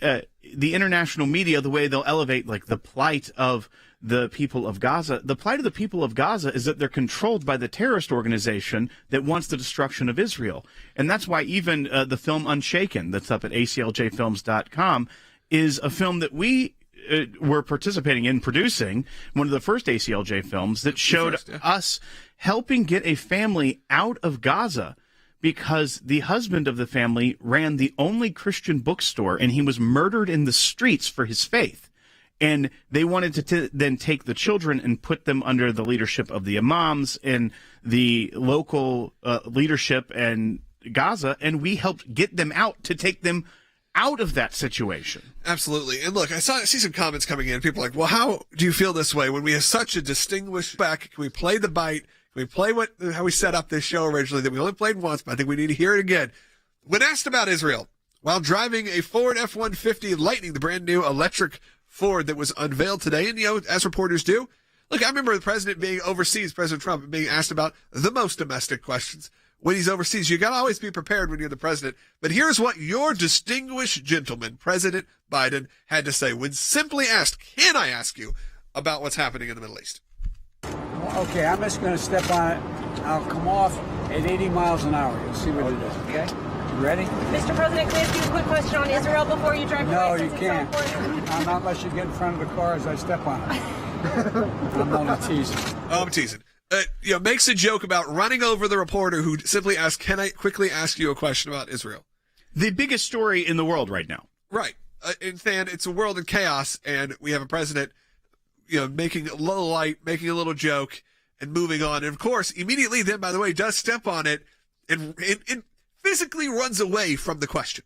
the international media, the way they'll elevate like the plight of the people of Gaza, the plight of the people of Gaza is that they're controlled by the terrorist organization that wants the destruction of Israel. And that's why even the film Unshaken, that's up at ACLJfilms.com, is a film that we were participating in producing, one of the first ACLJ films that showed us helping get a family out of Gaza because the husband of the family ran the only Christian bookstore and he was murdered in the streets for his faith. And they wanted to then take the children and put them under the leadership of the imams and the local leadership in Gaza, and we helped get them out to take them out of that situation. Absolutely. And look, I see some comments coming in. People are like, well, how do you feel this way when we have such a distinguished back? Can we play the bite? Can we play how we set up this show originally that we only played once, but I think we need to hear it again. When asked about Israel, while driving a Ford F-150 Lightning, the brand new electric Ford that was unveiled today, and, you know, as reporters do, look, I remember the president being overseas, President Trump, being asked about the most domestic questions when he's overseas. You got to always be prepared when you're the president. But here's what your distinguished gentleman, President Biden, had to say when simply asked, can I ask you about what's happening in the Middle East? Okay, I'm just going to step on it. I'll come off at 80 miles an hour. You'll see what it is, okay? You ready? Mr. President, can I ask you a quick question on Israel before you drive away? No, you can't. Not unless you get in front of the car as I step on it. I'm only teasing. Oh, I'm teasing. Makes a joke about running over the reporter who simply asked, can I quickly ask you a question about Israel? The biggest story in the world right now. Right. And it's a world in chaos, and we have a president, making a little light, making a little joke, and moving on. And, of course, immediately then, by the way, does step on it and physically runs away from the question.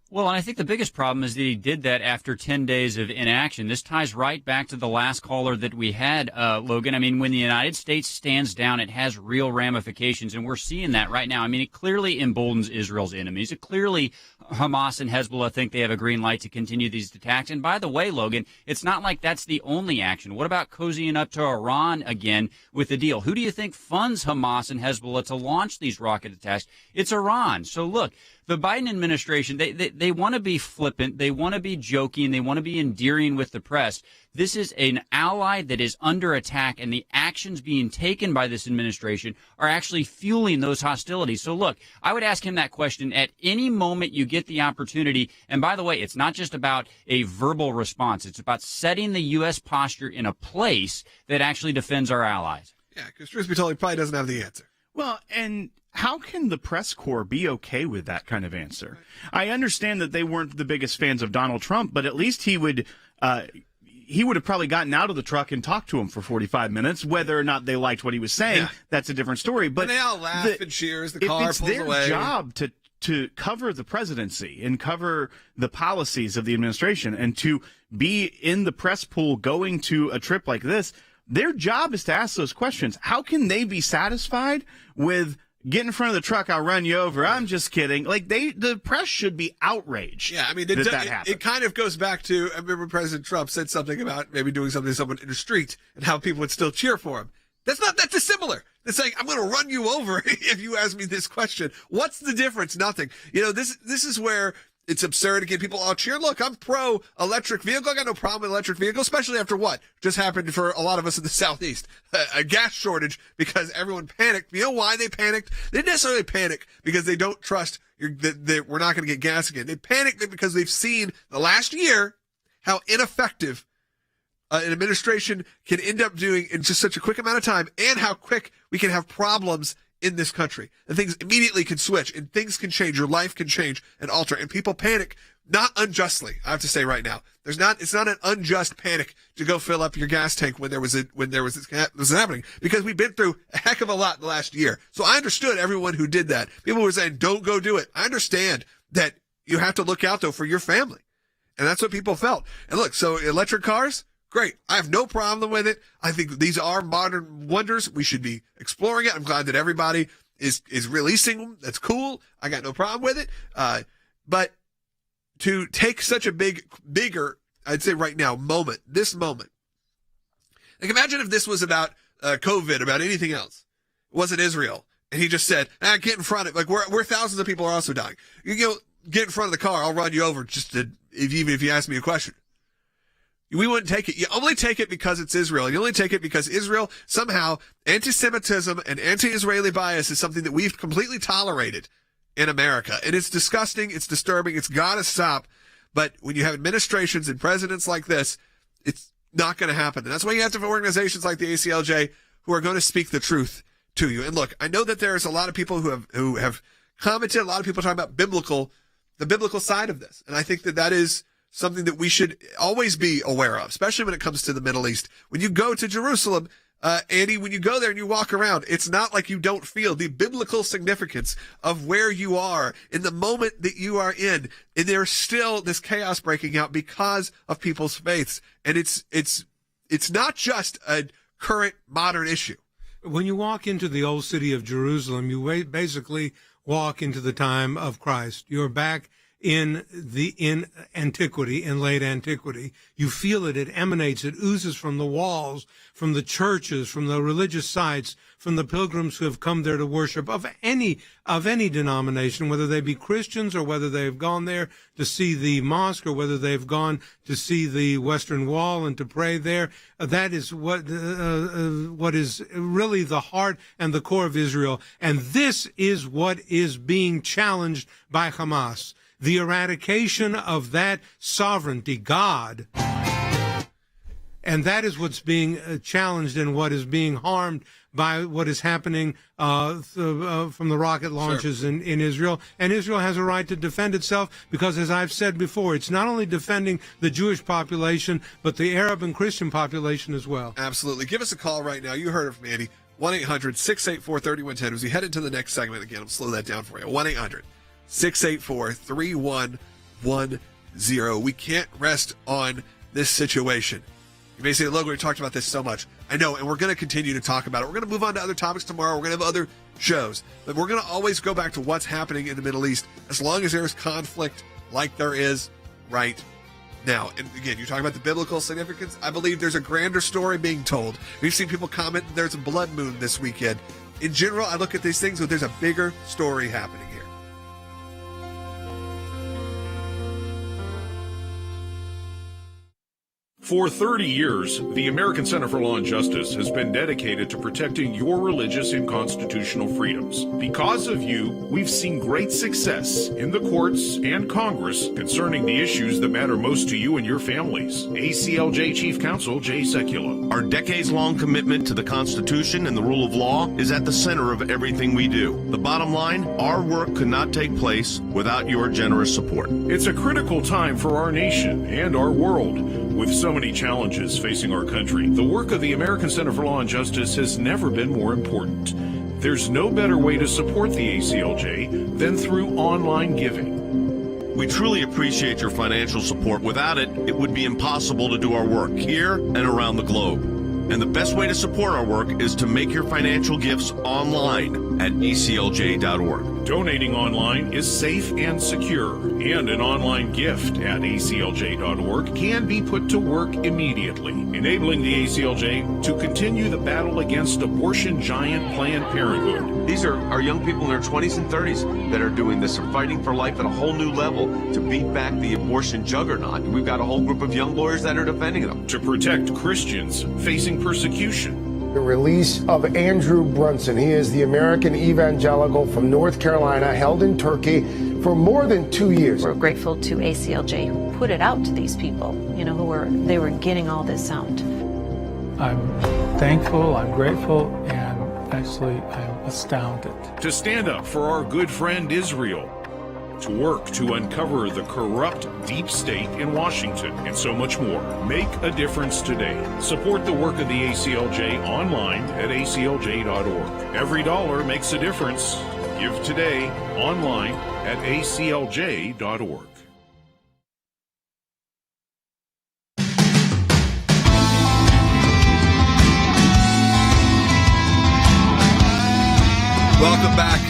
Well, and I think the biggest problem is that he did that after 10 days of inaction. This ties right back to the last caller that we had, Logan. I mean, when the United States stands down, it has real ramifications, and we're seeing that right now. I mean, it clearly emboldens Israel's enemies. It clearly, Hamas and Hezbollah think they have a green light to continue these attacks. And by the way, Logan, it's not like that's the only action. What about cozying up to Iran again with the deal? Who do you think funds Hamas and Hezbollah to launch these rocket attacks? It's Iran. So look, the Biden administration, they want to be flippant, they want to be joking, they want to be endearing with the press. This is an ally that is under attack, and the actions being taken by this administration are actually fueling those hostilities. So look, I would ask him that question at any moment you get the opportunity. And by the way, it's not just about a verbal response. It's about setting the U.S. posture in a place that actually defends our allies. Yeah, because truth be told, he probably doesn't have the answer. Well, and how can the press corps be okay with that kind of answer? I understand that they weren't the biggest fans of Donald Trump, but at least he would have probably gotten out of the truck and talked to him for 45 minutes. Whether or not they liked what he was saying, that's a different story. But and they all laugh and cheer as the car pulls away. It's their job to cover the presidency and cover the policies of the administration and to be in the press pool going to a trip like this. Their job is to ask those questions. How can they be satisfied with get in front of the truck, I'll run you over? I'm just kidding. Like the press should be outraged. Yeah, I mean, that happened. It kind of goes back to, I remember President Trump said something about maybe doing something to someone in the street and how people would still cheer for him. That's dissimilar. It's like, I'm going to run you over if you ask me this question. What's the difference? Nothing. This is where it's absurd to get people all cheer. Look, I'm pro electric vehicle. I got no problem with electric vehicle, especially after what just happened for a lot of us in the Southeast, a gas shortage because everyone panicked. You know why they panicked? They didn't necessarily panic because they don't trust that we're not going to get gas again. They panicked because they've seen the last year how ineffective an administration can end up doing in just such a quick amount of time, and how quick we can have problems in this country. And things immediately can switch, and things can change. Your life can change and alter, and people panic, not unjustly, I have to say right now. It's not an unjust panic to go fill up your gas tank when this was happening, because we've been through a heck of a lot in the last year. So I understood everyone who did that. People were saying, don't go do it. I understand that you have to look out, though, for your family. And that's what people felt. And look, so electric cars, great. I have no problem with it. I think these are modern wonders. We should be exploring it. I'm glad that everybody is releasing them. That's cool. I got no problem with it. But to take such a bigger, I'd say right now, this moment. Like, imagine if this was about COVID, about anything else. It wasn't Israel. And he just said, get in front of it. Like, where thousands of people are also dying. You go get in front of the car. I'll run you over even if you ask me a question. We wouldn't take it. You only take it because it's Israel. You only take it because Israel, somehow, anti-Semitism and anti-Israeli bias is something that we've completely tolerated in America. And it's disgusting. It's disturbing. It's got to stop. But when you have administrations and presidents like this, it's not going to happen. And that's why you have to have organizations like the ACLJ who are going to speak the truth to you. And look, I know that there's a lot of people who have commented, a lot of people talking about the biblical side of this. And I think that is something that we should always be aware of, especially when it comes to the Middle East. When you go to Jerusalem, Andy, when you go there and you walk around, it's not like you don't feel the biblical significance of where you are in the moment that you are in. And there's still this chaos breaking out because of people's faiths. And it's not just a current modern issue. When you walk into the old city of Jerusalem, you basically walk into the time of Christ. You're back in antiquity, in late antiquity. You feel it. It emanates. It oozes from the walls, from the churches, from the religious sites, from the pilgrims who have come there to worship of any denomination, whether they be Christians or whether they've gone there to see the mosque or whether they've gone to see the Western Wall and to pray there. That is what is really the heart and the core of Israel. And this is what is being challenged by Hamas. The eradication of that sovereignty, God. And that is what's being challenged and what is being harmed by what is happening from the rocket launches in Israel. And Israel has a right to defend itself because, as I've said before, it's not only defending the Jewish population, but the Arab and Christian population as well. Absolutely. Give us a call right now. You heard it from Andy. 1-800-684-3110. As we head into the next segment, again, I'll slow that down for you. 1-800-684-3110. We can't rest on this situation. You may say, Logan, we talked about this so much. I know, and we're going to continue to talk about it. We're going to move on to other topics tomorrow. We're going to have other shows. But we're going to always go back to what's happening in the Middle East as long as there's conflict like there is right now. And again, you're talking about the biblical significance. I believe there's a grander story being told. We've seen people comment there's a blood moon this weekend. In general, I look at these things, but there's a bigger story happening here. For 30 years, the American Center for Law and Justice has been dedicated to protecting your religious and constitutional freedoms. Because of you, we've seen great success in the courts and Congress concerning the issues that matter most to you and your families. ACLJ Chief Counsel Jay Sekulow. Our decades-long commitment to the Constitution and the rule of law is at the center of everything we do. The bottom line, our work could not take place without your generous support. It's a critical time for our nation and our world. With so many challenges facing our country, the work of the American Center for Law and Justice has never been more important. There's no better way to support the ACLJ than through online giving. We truly appreciate your financial support. Without it, it would be impossible to do our work here and around the globe. And the best way to support our work is to make your financial gifts online at aclj.org. Donating online is safe and secure, and an online gift at aclj.org can be put to work immediately, enabling the ACLJ to continue the battle against abortion giant Planned Parenthood. These are our young people in their 20s and 30s that are doing this, are fighting for life at a whole new level to beat back the abortion juggernaut. And we've got a whole group of young lawyers that are defending them. To protect Christians facing persecution. The release of Andrew Brunson. He is the American evangelical from North Carolina, held in Turkey for more than 2 years. We're grateful to ACLJ who put it out to these people. they were getting all this out. I'm thankful, I'm grateful, and actually I'm astounded. To stand up for our good friend Israel, to work to uncover the corrupt deep state in Washington, and so much more. Make a difference today. Support the work of the ACLJ online at aclj.org. Every dollar makes a difference. Give today online at aclj.org. Welcome back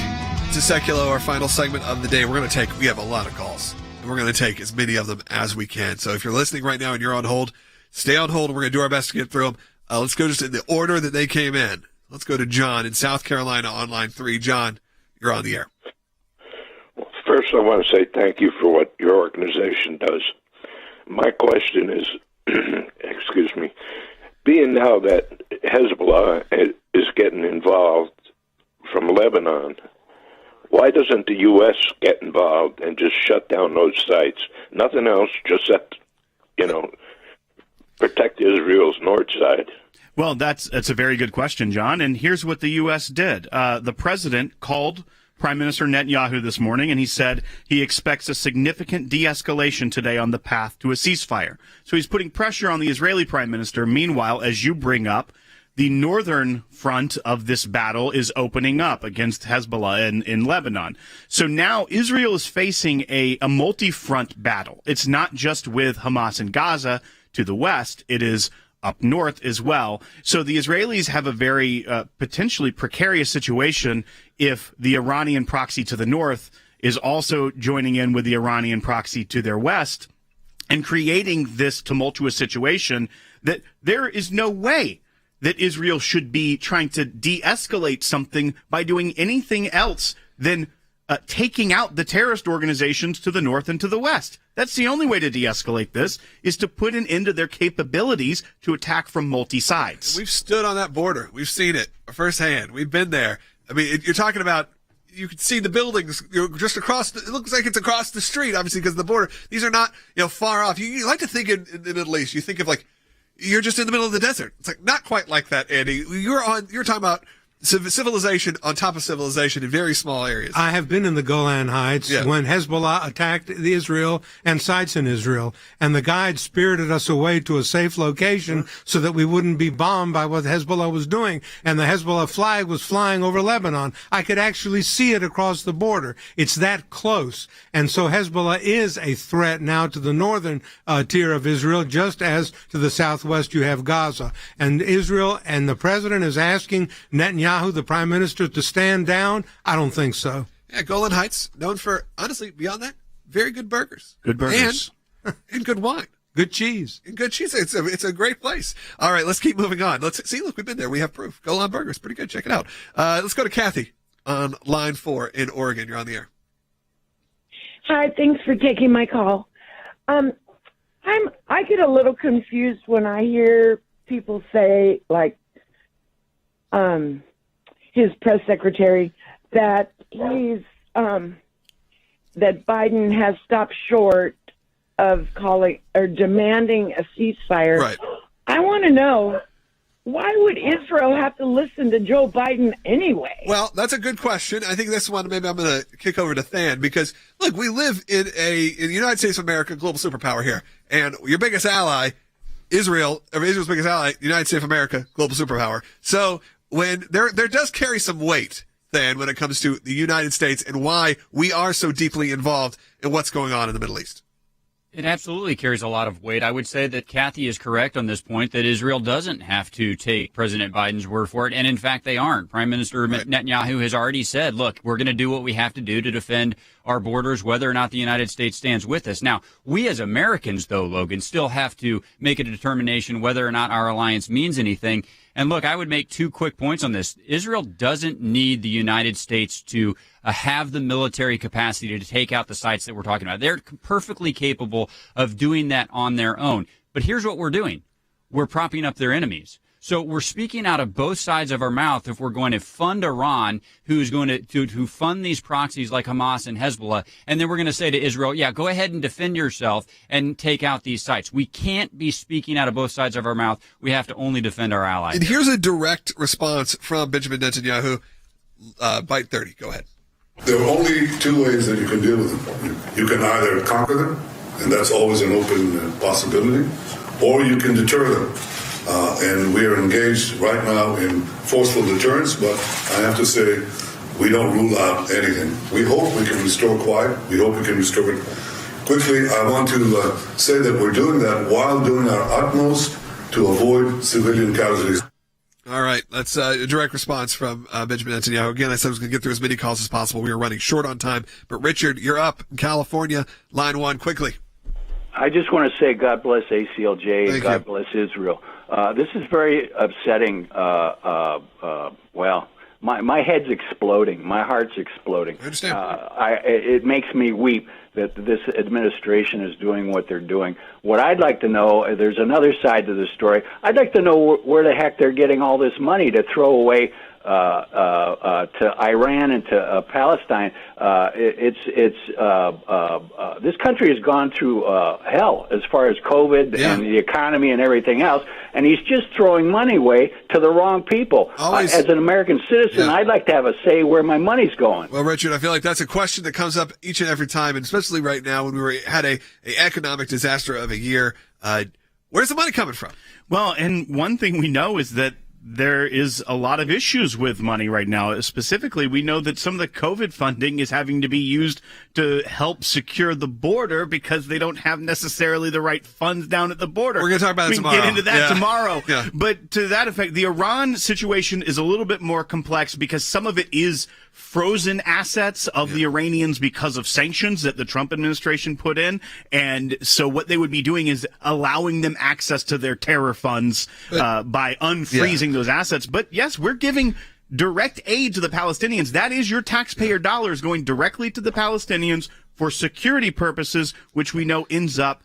to Sekulow, our final segment of the day. We have a lot of calls, and we're going to take as many of them as we can. So if you're listening right now and you're on hold, stay on hold, and we're going to do our best to get through them. Let's go just in the order that they came in. Let's go to John in South Carolina on line 3. John, you're on the air. Well, first, I want to say thank you for what your organization does. My question is, excuse me, being now that Hezbollah is getting involved from Lebanon, why doesn't the U.S. get involved and just shut down those sites? Nothing else, just protect Israel's north side. Well, that's a very good question, John. And here's what the U.S. did. The president called Prime Minister Netanyahu this morning, and he said he expects a significant de-escalation today on the path to a ceasefire. So he's putting pressure on the Israeli prime minister. Meanwhile, as you bring up, the northern front of this battle is opening up against Hezbollah in Lebanon. So now Israel is facing a multi-front battle. It's not just with Hamas in Gaza to the west. It is up north as well. So the Israelis have a very potentially precarious situation if the Iranian proxy to the north is also joining in with the Iranian proxy to their west and creating this tumultuous situation that there is no way that Israel should be trying to de-escalate something by doing anything else than taking out the terrorist organizations to the north and to the west. That's the only way to de-escalate this, is to put an end to their capabilities to attack from multi-sides. We've stood on that border. We've seen it firsthand. We've been there. I mean, you're talking about, you can see the buildings just across, it looks like it's across the street, obviously, because of the border. These are not, far off. You like to think in the Middle East, you think of you're just in the middle of the desert. It's not quite like that, Andy. You're talking about civilization on top of civilization in very small areas. I have been in the Golan Heights when Hezbollah attacked Israel and sites in Israel, and the guide spirited us away to a safe location so that we wouldn't be bombed by what Hezbollah was doing. And the Hezbollah flag was flying over Lebanon. I could actually see it across the border. It's that close. And so Hezbollah is a threat now to the northern tier of Israel, just as to the southwest you have Gaza. And Israel and the president is asking Netanyahu, the prime minister, to stand down? I don't think so. Yeah, Golan Heights, known for, honestly, beyond that, very good burgers. Good burgers. And good wine. Good cheese. And good cheese. It's a great place. All right, let's keep moving on. Let's see, look, we've been there. We have proof. Golan Burgers, pretty good. Check it out. Let's go to Kathy on line 4 in Oregon. You're on the air. Hi, thanks for taking my call. I get a little confused when I hear people say, his press secretary, that he's that Biden has stopped short of calling or demanding a ceasefire. Right. I want to know, why would Israel have to listen to Joe Biden anyway? Well, that's a good question. I think this one maybe I'm going to kick over to Than, because look, we live in the United States of America, global superpower here, and your biggest ally, Israel's biggest ally, United States of America, global superpower. So when there does carry some weight, Than, when it comes to the United States and why we are so deeply involved in what's going on in the Middle East. It absolutely carries a lot of weight. I would say that Kathy is correct on this point, that Israel doesn't have to take President Biden's word for it. And in fact, they aren't. Prime Minister Netanyahu has already said, look, we're going to do what we have to do to defend our borders, whether or not the United States stands with us. Now, we as Americans, though, Logan, still have to make a determination whether or not our alliance means anything. And look, I would make 2 quick points on this. Israel doesn't need the United States to have the military capacity to take out the sites that we're talking about. They're perfectly capable of doing that on their own. But here's what we're doing. We're propping up their enemies. So we're speaking out of both sides of our mouth if we're going to fund Iran, who's going to fund these proxies like Hamas and Hezbollah, and then we're going to say to Israel, yeah, go ahead and defend yourself and take out these sites. We can't be speaking out of both sides of our mouth. We have to only defend our allies. And here's a direct response from Benjamin Netanyahu. Byte 30, go ahead. There are only two ways that you can deal with them. You can either conquer them, and that's always an open possibility, or you can deter them. And we are engaged right now in forceful deterrence, but I have to say we don't rule out anything. We hope we can restore quiet. We hope we can restore it quickly. I want to say that we're doing that while doing our utmost to avoid civilian casualties. All right, that's a direct response from Benjamin Netanyahu. Again, I said I was going to get through as many calls as possible. We are running short on time. But Richard, you're up in California, line 1, quickly. I just want to say God bless ACLJ and God bless Israel. This is very upsetting. Well, my head's exploding. My heart's exploding. I understand. It makes me weep that this administration is doing what they're doing. What I'd like to know, there's another side to the story. I'd like to know where the heck they're getting all this money to throw away to Iran and to Palestine. This country has gone through hell as far as COVID and the economy and everything else, and he's just throwing money away to the wrong people. As an American citizen, I'd like to have a say where my money's going. Well, Richard, I feel like that's a question that comes up each and every time, and especially right now when we had a economic disaster of a year. Where's the money coming from? Well, and one thing we know is that there is a lot of issues with money right now. Specifically, we know that some of the COVID funding is having to be used to help secure the border because they don't have necessarily the right funds down at the border. We're going to talk about it tomorrow. We can get into that tomorrow. Yeah. But to that effect, the Iran situation is a little bit more complex because some of it is frozen assets of the Iranians because of sanctions that the Trump administration put in. And so what they would be doing is allowing them access to their terror funds by unfreezing those assets. But yes, we're giving direct aid to the Palestinians. That is your taxpayer dollars going directly to the Palestinians for security purposes, which we know ends up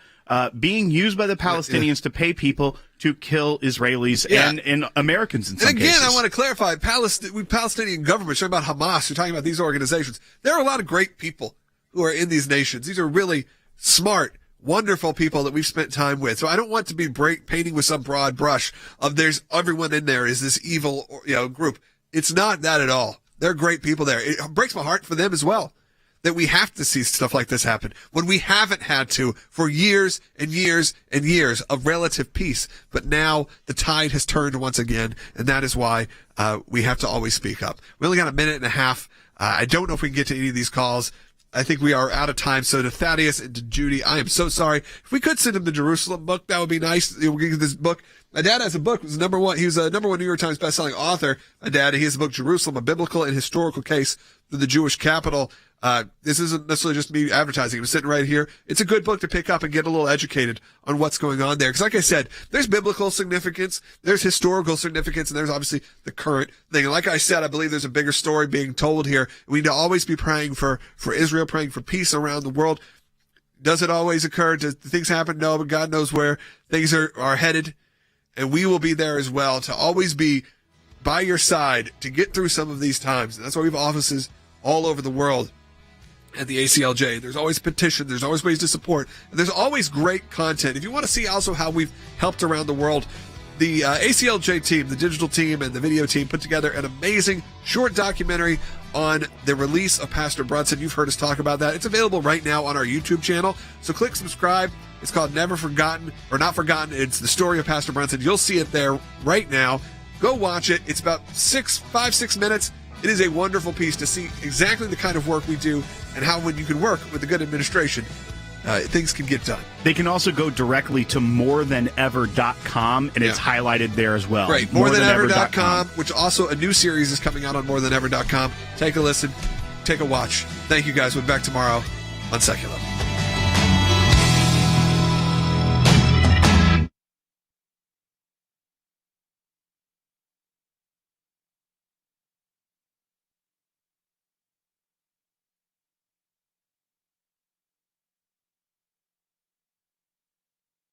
being used by the Palestinians to pay people to kill Israelis and Americans in some cases. And again, I want to clarify, Palestinian governments, you're talking about Hamas, you're talking about these organizations. There are a lot of great people who are in these nations. These are really smart, wonderful people that we've spent time with. So I don't want to be painting with some broad brush of there's everyone in there is this evil group. It's not that at all. They're great people there. It breaks my heart for them as well that we have to see stuff like this happen when we haven't had to for years and years and years of relative peace. But now the tide has turned once again, and that is why we have to always speak up. We only got a minute and a half. I don't know if we can get to any of these calls. I think we are out of time. So to Thaddeus and to Judy, I am so sorry. If we could send him the Jerusalem book, that would be nice. We'll get this book. My dad has a book. It was number one. He was a number one New York Times bestselling author. My dad, he has a book, Jerusalem, a biblical and historical case for the Jewish capital. This isn't necessarily just me advertising. I'm sitting right here. It's a good book to pick up and get a little educated on what's going on there. Because like I said, there's biblical significance, there's historical significance, and there's obviously the current thing. And like I said, I believe there's a bigger story being told here. We need to always be praying for Israel, praying for peace around the world. Does it always occur? Do things happen? No, but God knows where things are headed. And we will be there as well to always be by your side to get through some of these times. And that's why we have offices all over the world at the ACLJ. There's always petitions. There's always ways to support. And there's always great content. If you want to see also how we've helped around the world, the ACLJ team, the digital team, and the video team put together an amazing short documentary on the release of Pastor Brunson. You've heard us talk about that. It's available right now on our YouTube channel. So click subscribe. It's called Never Forgotten, or Not Forgotten. It's the story of Pastor Brunson. You'll see it there right now. Go watch it. It's about 5-6 minutes. It is a wonderful piece to see exactly the kind of work we do and how when you can work with a good administration, things can get done. They can also go directly to morethanever.com, and it's highlighted there as well. Great. Morethanever.com, which also a new series is coming out on morethanever.com. Take a listen. Take a watch. Thank you, guys. We'll be back tomorrow on Sekulow.